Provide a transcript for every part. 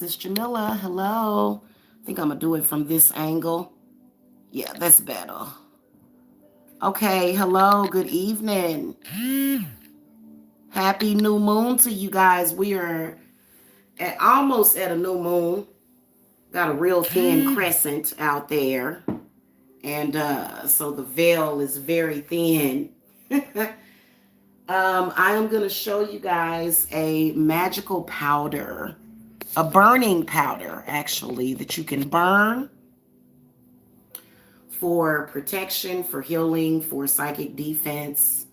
This is Jamila. Hello. I think I'm going to do it from this angle. Yeah, that's better. Okay. Hello. Good evening. Happy new moon to you guys. We are almost at a new moon. Got a real thin crescent out there. And so the veil is very thin. I am going to show you guys a magical powder, a burning powder, actually, that you can burn for protection, for healing, for psychic defense,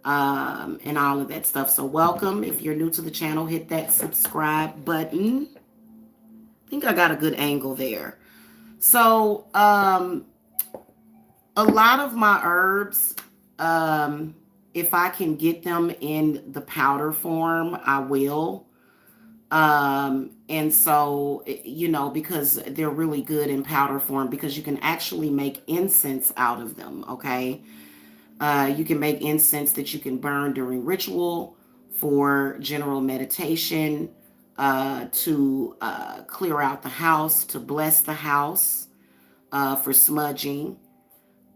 and all of that stuff. So welcome. If you're new to the channel, hit that subscribe button. I think I got a good angle there. So a lot of my herbs, if I can get them in the powder form, I will. And so, because they're really good in powder form, because you can actually make incense out of them. Okay. You can make incense that you can burn during ritual, for general meditation, to clear out the house, to bless the house, for smudging.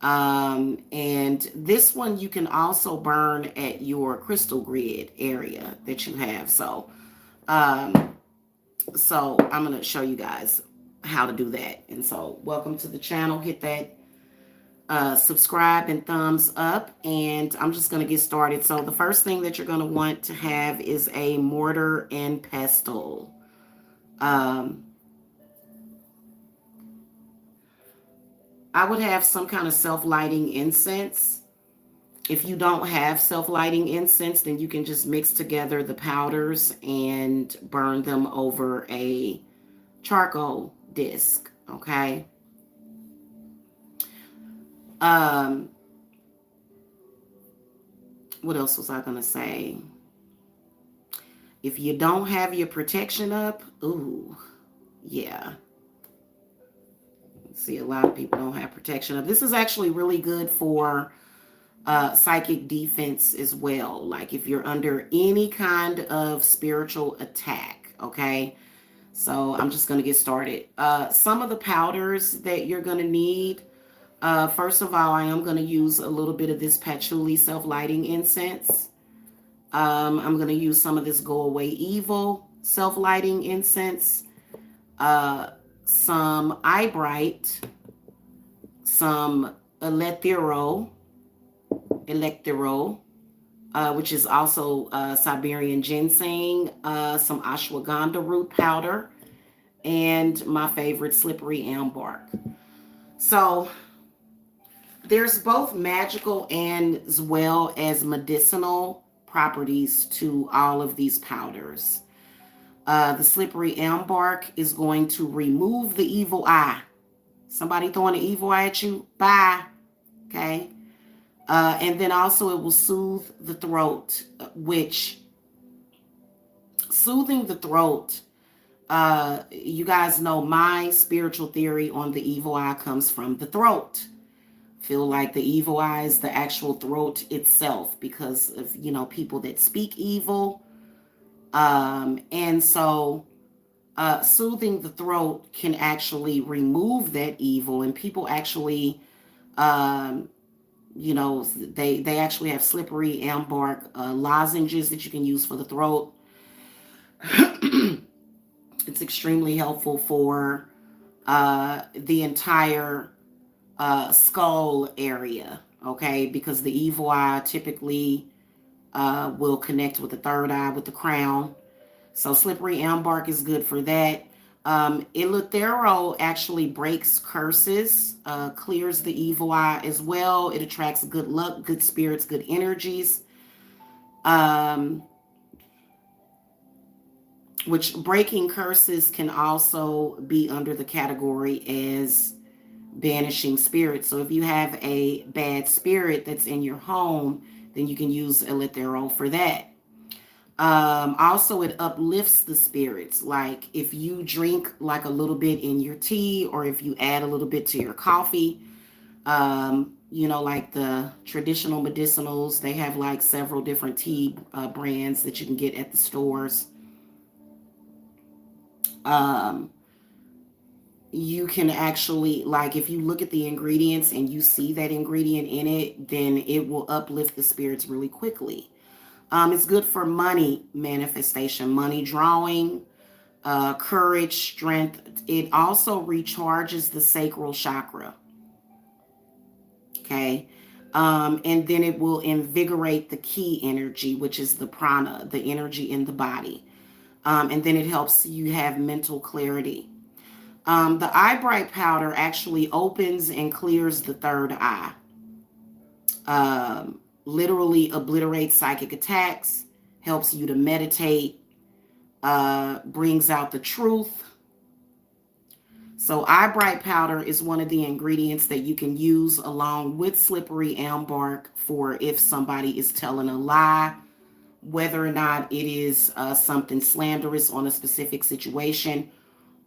And this one you can also burn at your crystal grid area that you have. Um, so I'm going to show you guys how to do that. And so welcome to the channel. Hit that subscribe and thumbs up. And I'm just going to get started. So the first thing that you're going to want to have is a mortar and pestle. I would have some kind of self-lighting incense. If you don't have self-lighting incense, then you can just mix together the powders and burn them over a charcoal disc, okay? What else was I gonna say? If you don't have your protection up, ooh, yeah. See, a lot of people don't have protection up. This is actually really good for psychic defense as well. Like if you're under any kind of spiritual attack, okay? So I'm just going to get started. Some of the powders that you're going to need, first of all, I am going to use a little bit of this patchouli self-lighting incense. I'm going to use some of this Go Away Evil self-lighting incense, some Eyebright, some Electro, which is also Siberian ginseng, some ashwagandha root powder, and my favorite slippery elm bark. So there's both magical and as well as medicinal properties to all of these powders. The slippery elm bark is going to remove the evil eye. Somebody throwing an evil eye at you? Bye. Okay. And then also it will soothe the throat, which soothing the throat, you guys know my spiritual theory on the evil eye comes from the throat. Feel like the evil eye is the actual throat itself because of, people that speak evil. And so soothing the throat can actually remove that evil, and people actually they actually have slippery elm bark lozenges that you can use for the throat. It's extremely helpful for the entire skull area, okay? Because the evil eye typically will connect with the third eye, with the crown. So slippery elm bark is good for that. Eleuthero actually breaks curses, clears the evil eye as well. It attracts good luck, good spirits, good energies. Which breaking curses can also be under the category as banishing spirits. So if you have a bad spirit that's in your home, then you can use Eleuthero for that. Also, it uplifts the spirits. Like if you drink like a little bit in your tea, or if you add a little bit to your coffee, like the traditional medicinals, they have like several different tea brands that you can get at the stores. Um, you can actually, like, if you look at the ingredients and you see that ingredient in it, then it will uplift the spirits really quickly. It's good for money manifestation, money drawing, courage, strength. It also recharges the sacral chakra. Okay. And then it will invigorate the key energy, which is the prana, the energy in the body. And then it helps you have mental clarity. The eye bright powder actually opens and clears the third eye. Literally obliterates psychic attacks, helps you to meditate, brings out the truth. So eye bright powder is one of the ingredients that you can use along with slippery elm bark for if somebody is telling a lie, whether or not it is something slanderous on a specific situation,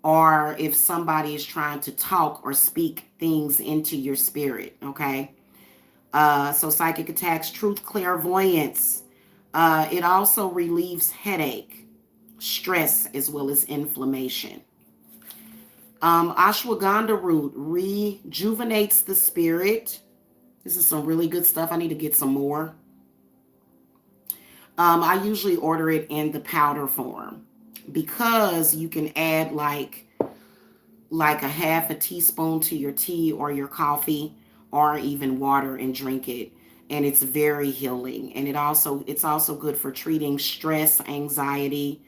or if somebody is trying to talk or speak things into your spirit, okay? So psychic attacks, truth, clairvoyance. It also relieves headache, stress, as well as inflammation. Ashwagandha root rejuvenates the spirit. This is some really good stuff. I need to get some more. I usually order it in the powder form because you can add like a half a teaspoon to your tea or your coffee or even water and drink it, and it's very healing. And it's also good for treating stress, anxiety,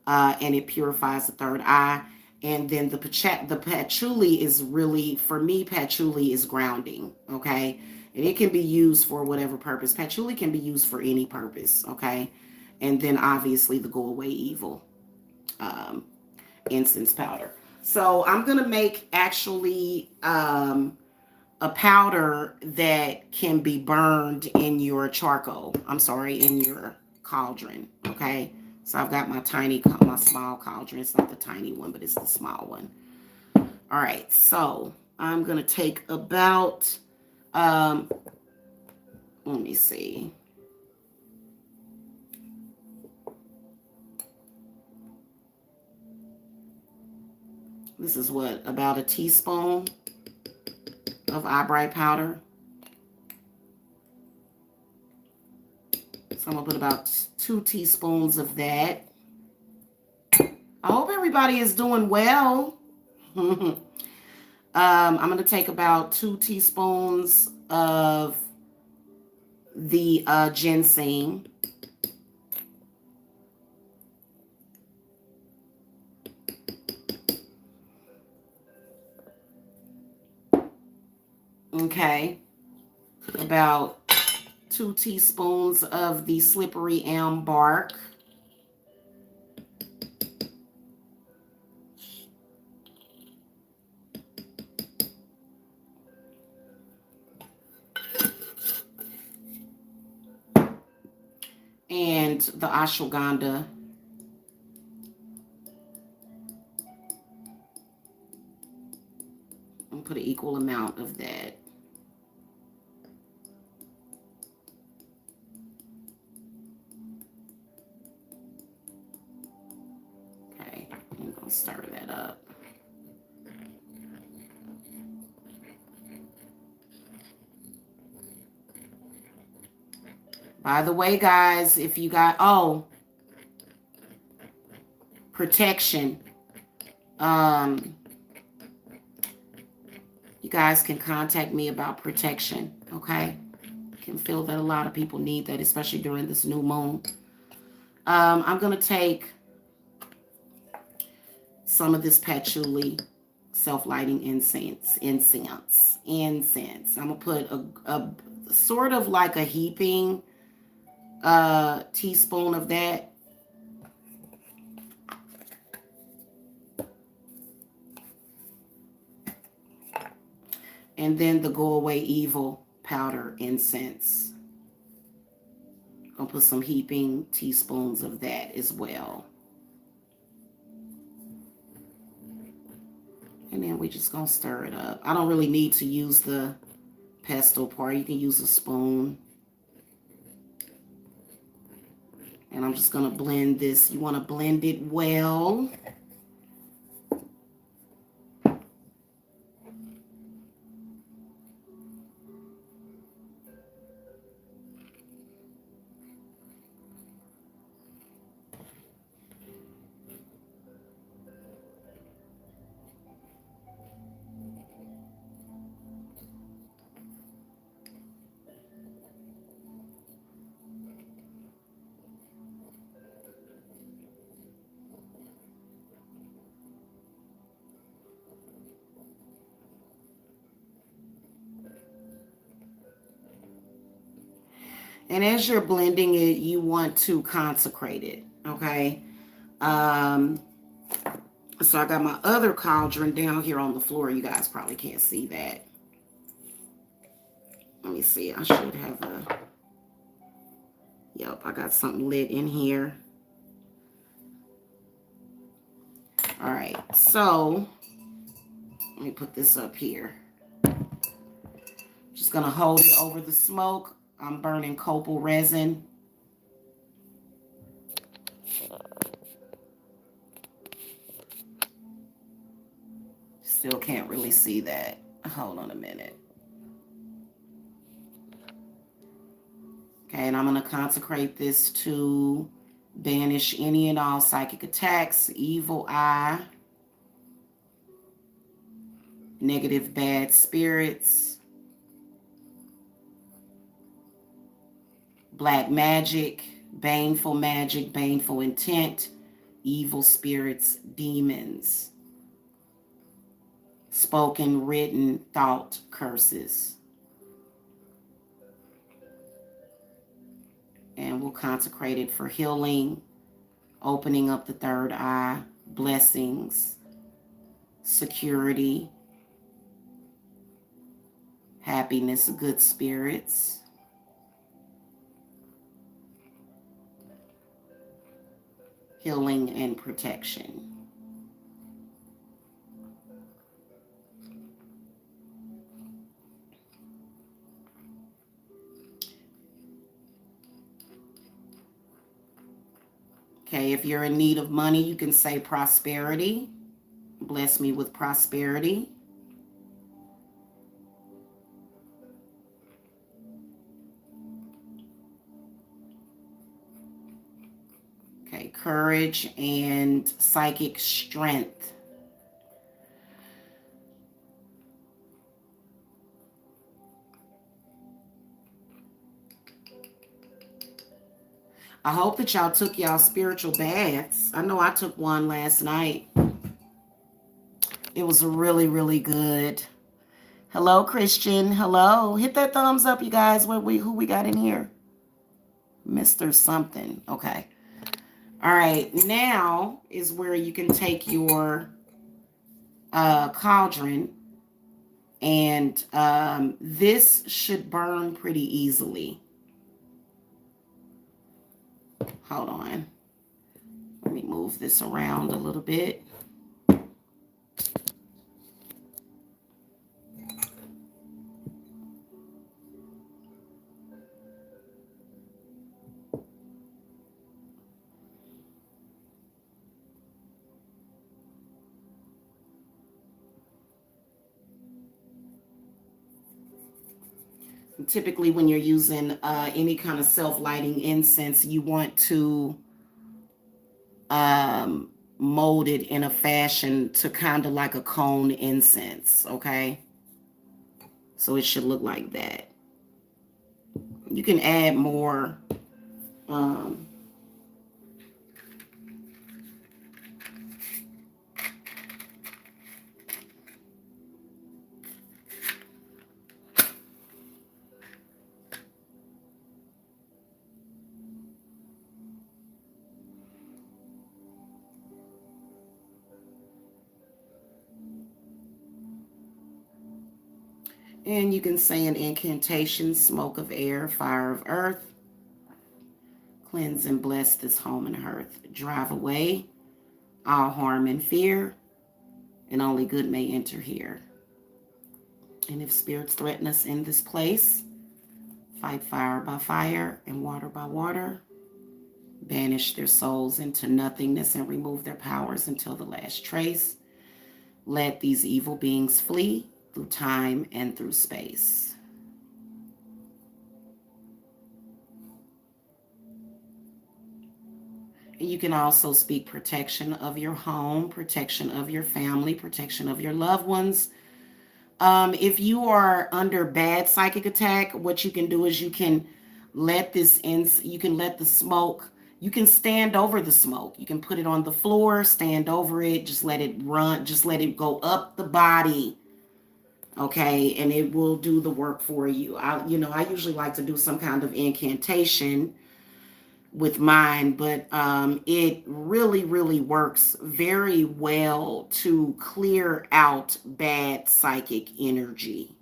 and it purifies the third eye. And then the patchouli is really, for me, patchouli is grounding, okay? And it can be used for whatever purpose. Patchouli can be used for any purpose, okay? And then obviously the go away evil incense powder. So I'm going to make actually a powder that can be burned in your in your cauldron, okay? So I've got my small cauldron. It's not the tiny one, but it's the small one. All right, so I'm going to take about, let me see. This is about a teaspoon of eye bright powder. So I'm going to put about 2 teaspoons of that. I hope everybody is doing well. I'm going to take about 2 teaspoons of the ginseng. Okay. About 2 teaspoons of the slippery elm bark. And the ashwagandha. I'll put an equal amount of that. Okay, I'm going to stir that up. By the way, guys, if you got, protection. You guys can contact me about protection, okay? I can feel that a lot of people need that, especially during this new moon. I'm going to take some of this patchouli self-lighting incense. I'm going to put a sort of like a heaping teaspoon of that. And then the go away evil powder incense. I'll put some heaping teaspoons of that as well. And then we're just going to stir it up. I don't really need to use the pestle part. You can use a spoon. And I'm just going to blend this. You want to blend it well. And as you're blending it, you want to consecrate it, okay? Um, so I got my other cauldron down here on the floor. You guys probably can't see that. Let me see. I should have a... Yep, I got something lit in here. All right, so let me put this up here. Just gonna hold it over the smoke. I'm burning copal resin. Still can't really see that. Hold on a minute. Okay, and I'm gonna consecrate this to banish any and all psychic attacks, evil eye, negative bad spirits, black magic, baneful intent, evil spirits, demons, spoken, written, thought, curses. And we'll consecrate it for healing, opening up the third eye, blessings, security, happiness, good spirits, healing and protection. Okay, if you're in need of money, you can say prosperity. Bless me with prosperity. Okay, courage and psychic strength. I hope that y'all took y'all spiritual baths. I know I took one last night. It was really, really good. Hello, Christian. Hello. Hit that thumbs up, you guys. Who we got in here? Mr. Something. Okay. All right. Now is where you can take your cauldron, and this should burn pretty easily. Hold on. Let me move this around a little bit. Typically, when you're using any kind of self-lighting incense, you want to mold it in a fashion to kind of like a cone incense, okay? So it should look like that. You can add more and you can say an incantation: smoke of air, fire of earth, cleanse and bless this home and hearth, drive away all harm and fear, and only good may enter here. And if spirits threaten us in this place, fight fire by fire and water by water, banish their souls into nothingness and remove their powers until the last trace. Let these evil beings flee through time and through space. And you can also speak protection of your home, protection of your family, protection of your loved ones. If you are under bad psychic attack, what you can do is you can let you can let the smoke, you can stand over the smoke. You can put it on the floor, stand over it, just let it run, just let it go up the body Okay, and it will do the work for you. I usually like to do some kind of incantation with mine, but it really, really works very well to clear out bad psychic energy,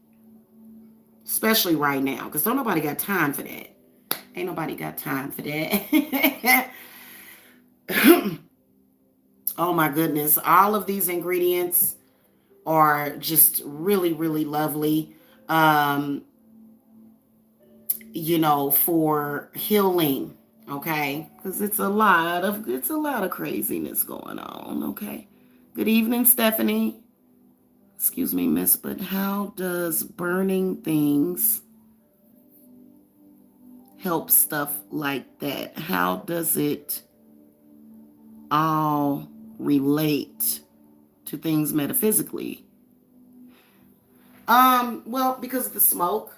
especially right now, because don't nobody got time for that. Ain't nobody got time for that. Oh my goodness. All of these ingredients are just really, really lovely. Um, for healing, okay? Because it's a lot of craziness going on, okay? Good evening, Stephanie. Excuse me, miss, but how does burning things help stuff like that? How does it all relate to things metaphysically? Well, because of the smoke.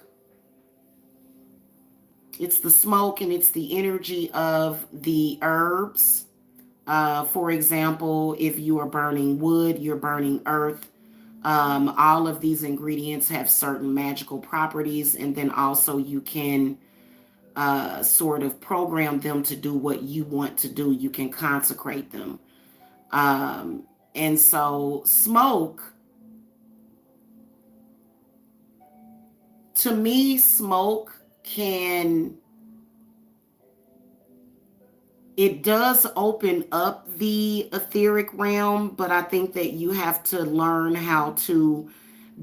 It's the smoke and it's the energy of the herbs. For example, if you are burning wood, you're burning earth. All of these ingredients have certain magical properties, and then also you can sort of program them to do what you want to do. You can consecrate them. Um, and so, smoke, to me, smoke can it does open up the etheric realm, but I think that you have to learn how to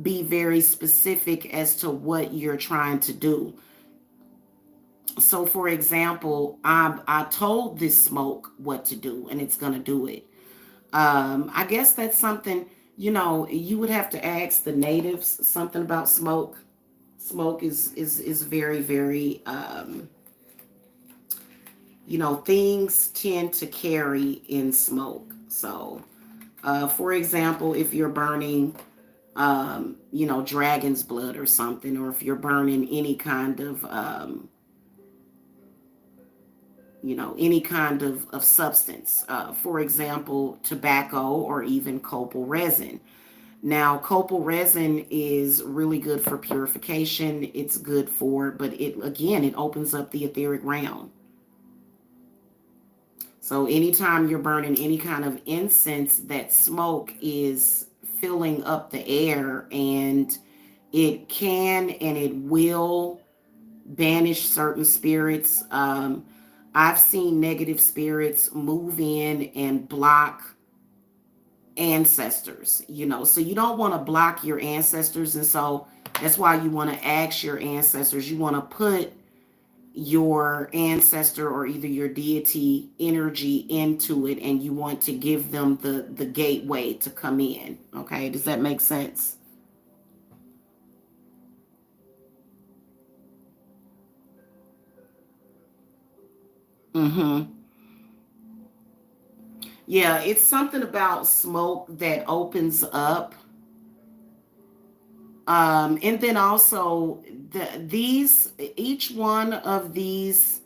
be very specific as to what you're trying to do. So, for example, I told this smoke what to do, and it's gonna do it. I guess that's something you would have to ask the natives something about smoke. Smoke is very, very things tend to carry in smoke. So, for example, if you're burning, dragon's blood or something, or if you're burning any kind of substance, for example, tobacco or even copal resin. Now, copal resin is really good for purification. It's good but it opens up the etheric realm. So anytime you're burning any kind of incense, that smoke is filling up the air, and it can and it will banish certain spirits. I've seen negative spirits move in and block ancestors, so you don't want to block your ancestors. And so that's why you want to ask your ancestors. You want to put your ancestor or either your deity energy into it, and you want to give them the gateway to come in. Okay, does that make sense? Mm-hmm. Yeah, it's something about smoke that opens up. And then also each one of these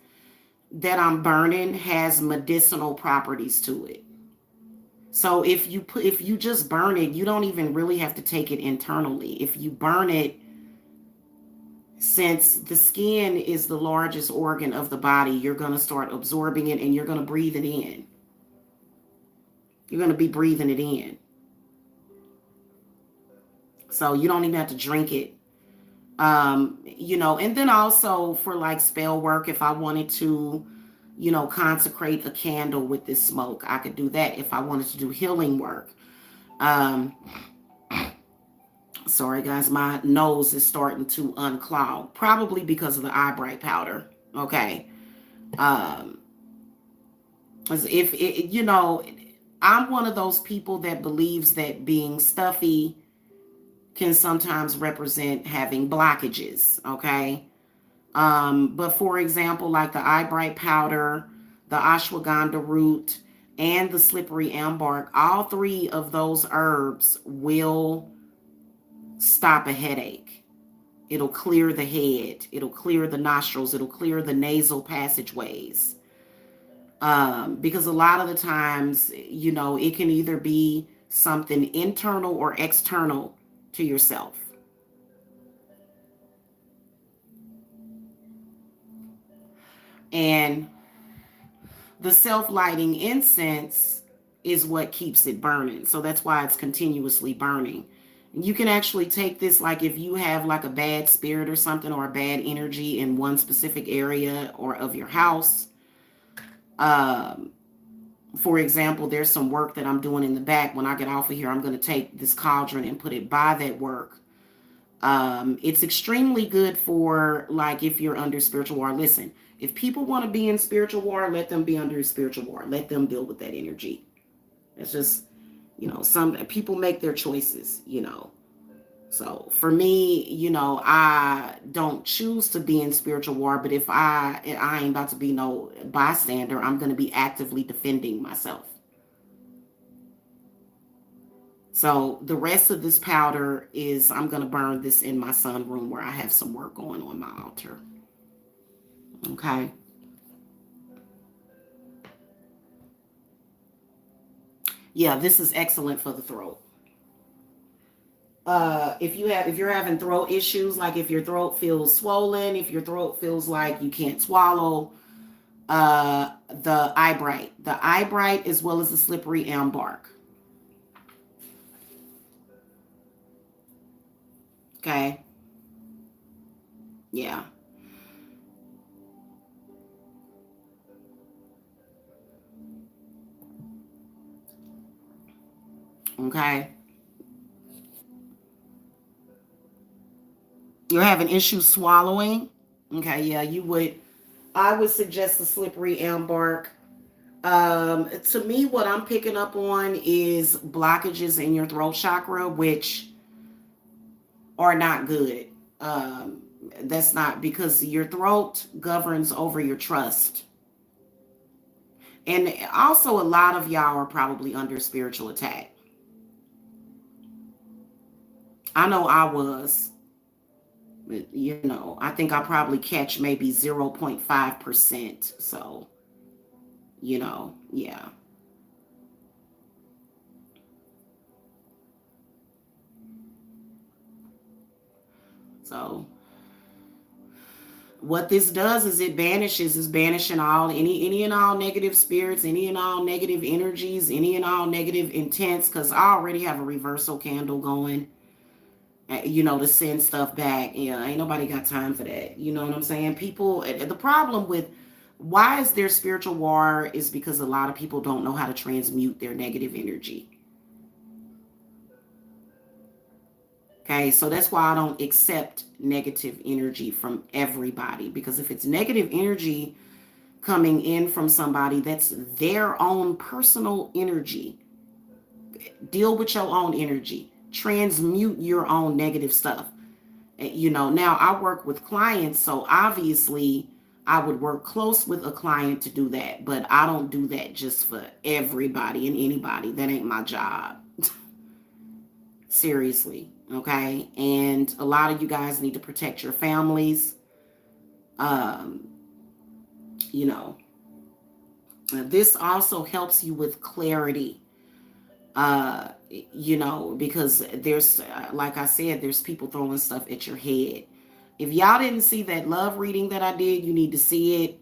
that I'm burning has medicinal properties to it. So if you just burn it, you don't even really have to take it internally. If you burn it, since the skin is the largest organ of the body, you're going to start absorbing it and you're going to breathe it in. You're going to be breathing it in. So you don't even have to drink it. And then also for like spell work, if I wanted to, consecrate a candle with this smoke, I could do that. If I wanted to do healing work. Um, Sorry, guys, my nose is starting to unclog, probably because of the eye bright powder. Okay. Um, as if it, I'm one of those people that believes that being stuffy can sometimes represent having blockages. Okay. But for example, like the eye bright powder, the ashwagandha root, and the slippery ambar, all three of those herbs will stop a headache. It'll clear the head. It'll clear the nostrils. It'll clear the nasal passageways. Because a lot of the times, it can either be something internal or external to yourself. And the self-lighting incense is what keeps it burning. So that's why it's continuously burning. You can actually take this, like if you have like a bad spirit or something, or a bad energy in one specific area or of your house. Um, for example, there's some work that I'm doing in the back. When I get off of here, I'm going to take this cauldron and put it by that work. It's extremely good for, like, if you're under spiritual war. Listen, if people want to be in spiritual war, let them be under spiritual war. Let them deal with that energy. It's just, some people make their choices. So for me, I don't choose to be in spiritual war, but if I ain't about to be no bystander, I'm going to be actively defending myself. So the rest of this powder is, I'm going to burn this in my sunroom where I have some work going on my altar. Okay. Yeah, this is excellent for the throat. If you're having throat issues, like if your throat feels swollen, if your throat feels like you can't swallow, the eye bright, as well as the slippery elm bark. Okay. Yeah. Okay. You're having issues swallowing. Okay. Yeah, I would suggest the slippery elm bark. To me, what I'm picking up on is blockages in your throat chakra, which are not good. Um, that's not, because your throat governs over your trust. And also, a lot of y'all are probably under spiritual attack. I know I was. I think I probably catch maybe 0.5%. So, yeah. So, what this does is it is banishing all, any and all negative spirits, any and all negative energies, any and all negative intents, because I already have a reversal candle going, to send stuff back. Yeah, ain't nobody got time for that. You know what I'm saying? People, the problem with why is there spiritual war is because a lot of people don't know how to transmute their negative energy. Okay, so that's why I don't accept negative energy from everybody, because if it's negative energy coming in from somebody, that's their own personal energy. Deal with your own energy, transmute your own negative stuff. Now I work with clients, so obviously I would work close with a client to do that, but I don't do that just for everybody and anybody. That ain't my job. Seriously. Okay. And a lot of you guys need to protect your families. Um, you know, this also helps you with clarity. Because there's, like I said, there's people throwing stuff at your head. If y'all didn't see that love reading that I did, you need to see it.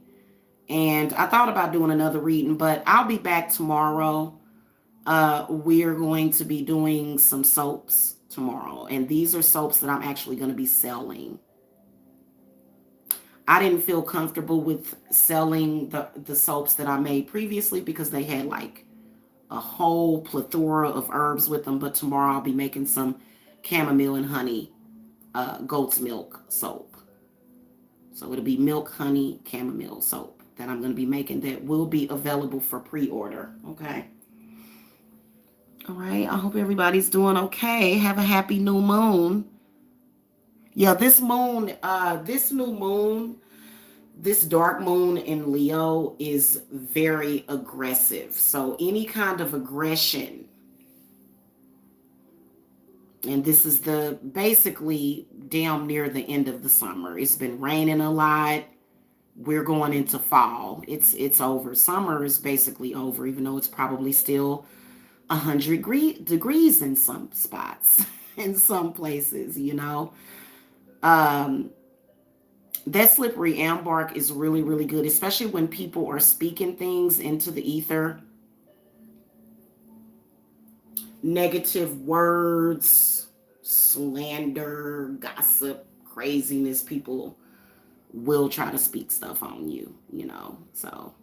And I thought about doing another reading, but I'll be back tomorrow. We're going to be doing some soaps tomorrow, and these are soaps that I'm actually going to be selling. I didn't feel comfortable with selling the soaps that I made previously because they had like a whole plethora of herbs with them. But tomorrow I'll be making some chamomile and honey goat's milk soap. So it'll be milk, honey, chamomile soap that I'm going to be making, that will be available for pre-order. Okay. All right. I hope everybody's doing okay. Have a happy new moon. Yeah, this new moon, this dark moon in Leo is very aggressive. So any kind of aggression, and this is the basically down near the end of the summer. It's been raining a lot. We're going into fall. It's over. Summer is basically over, even though it's probably still 100 degrees in some spots, in some places. Um, That slippery elm bark is really, really good, especially when people are speaking things into the ether. Negative words, slander, gossip, craziness. People will try to speak stuff on you, you know. So,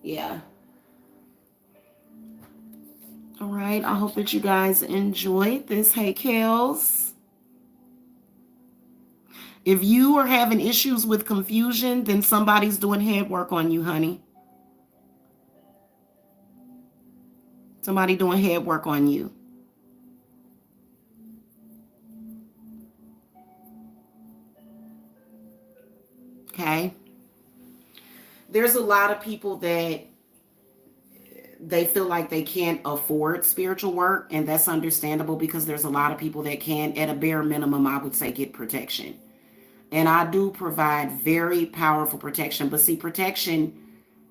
yeah. All right. I hope that you guys enjoyed this. Hey, Kels. If you are having issues with confusion, then somebody's doing head work on you, honey. Somebody doing head work on you. Okay. There's a lot of people that they feel like they can't afford spiritual work, and that's understandable because there's a lot of people that can. At a bare minimum, I would say get protection. And I do provide very powerful protection. But see, protection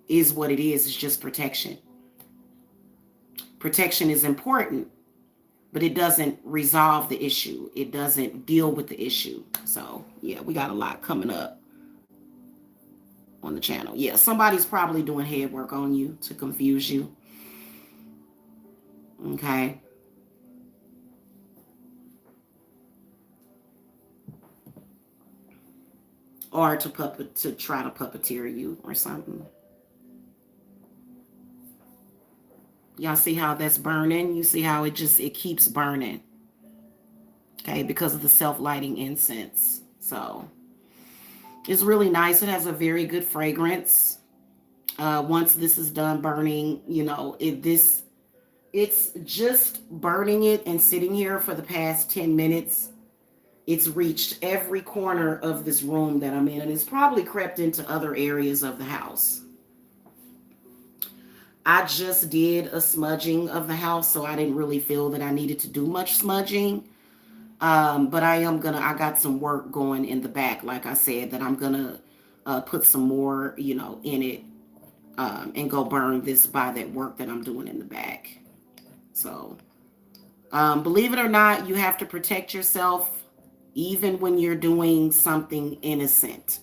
is what it is. It's just protection. Protection is important, but it doesn't resolve the issue. It doesn't deal with the issue. So, yeah, we got a lot coming up on the channel. Yeah, somebody's probably doing head work on you to confuse you. Okay. Or to try to puppeteer you or something. Y'all see how that's burning? You see how it keeps burning. Okay, because of the self-lighting incense. So it's really nice. It has a very good fragrance. Once this is done burning, you know, it's just burning it and sitting here for the past 10 minutes. It's reached every corner of this room that I'm in, and it's probably crept into other areas of the house. I just did a smudging of the house, so I didn't really feel that I needed to do much smudging. But I got some work going in the back, like I said, that I'm gonna put some more, you know, in it, and go burn this by that work that I'm doing in the back. So, believe it or not, you have to protect yourself even when you're doing something innocent,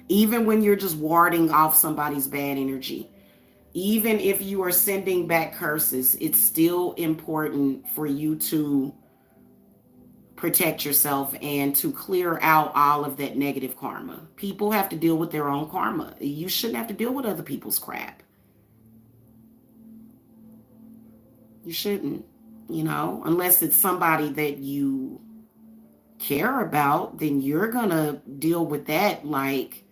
even when you're just warding off somebody's bad energy. Even if you are sending back curses, it's still important for you to protect yourself and to clear out all of that negative karma. People have to deal with their own karma. You shouldn't have to deal with other people's crap. You shouldn't, you know, unless it's somebody that you care about, then you're going to deal with that, like,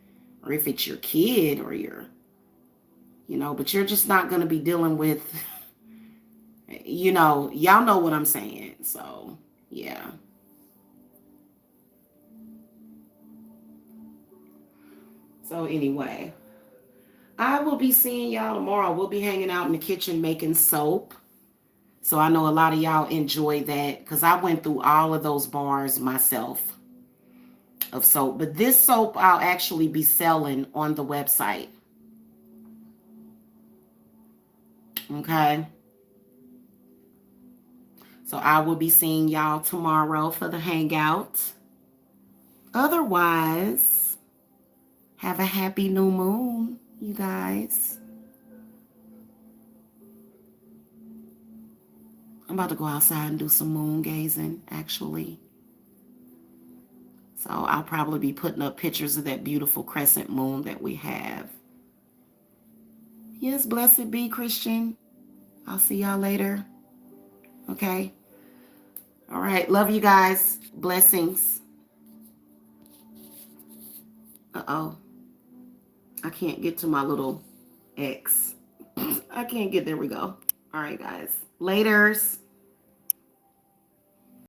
or if it's your kid or your, you know, but you're just not going to be dealing with, you know, y'all know what I'm saying. So, yeah. So, anyway, I will be seeing y'all tomorrow. We'll be hanging out in the kitchen making soap. So, I know a lot of y'all enjoy that because I went through all of those bars myself of soap. But this soap I'll actually be selling on the website. Okay. So I will be seeing y'all tomorrow for the hangout. Otherwise, have a happy new moon, you guys. I'm about to go outside and do some moon gazing, actually. So I'll probably be putting up pictures of that beautiful crescent moon that we have. Yes, blessed be, Christian. I'll see y'all later. Okay. All right. Love you guys. Blessings. Uh-oh. I can't get to my little X. I can't get, there we go. All right, guys. Laters.